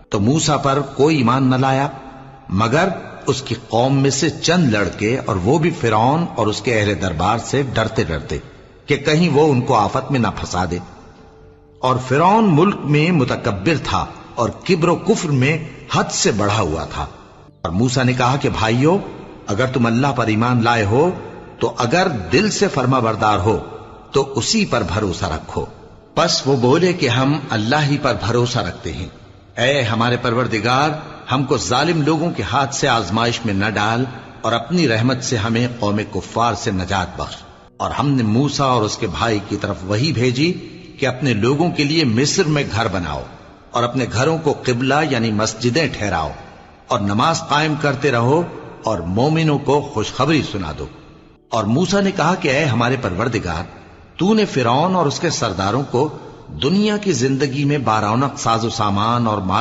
تو موسیٰ پر کوئی ایمان نہ لایا مگر اس کی قوم میں سے چند لڑکے، اور وہ بھی فرعون اور اس کے اہل دربار سے ڈرتے ڈرتے کہ کہیں وہ ان کو آفت میں نہ پھنسا دے۔ اور فرعون ملک میں متکبر تھا اور کبر و کفر میں حد سے بڑھا ہوا تھا۔ اور موسیٰ نے کہا کہ بھائیو، اگر تم اللہ پر ایمان لائے ہو تو اگر دل سے فرما بردار ہو تو اسی پر بھروسہ رکھو۔ پس وہ بولے کہ ہم اللہ ہی پر بھروسہ رکھتے ہیں۔ اے ہمارے پروردگار، ہم کو ظالم لوگوں کے ہاتھ سے آزمائش میں نہ ڈال، اور اپنی رحمت سے ہمیں قوم کفار سے نجات بخش۔ اور ہم نے موسیٰ اور اس کے بھائی کی طرف وحی بھیجی کہ اپنے لوگوں کے لیے مصر میں گھر بناؤ، اور اپنے گھروں کو قبلہ یعنی مسجدیں ٹھہراؤ، اور نماز قائم کرتے رہو، اور مومنوں کو خوشخبری سنا دو۔ اور موسیٰ نے کہا کہ اے ہمارے پروردگار، تو نے فرعون اور اس کے سرداروں کو دنیا کی زندگی میں بارونق ساز و سامان اور مال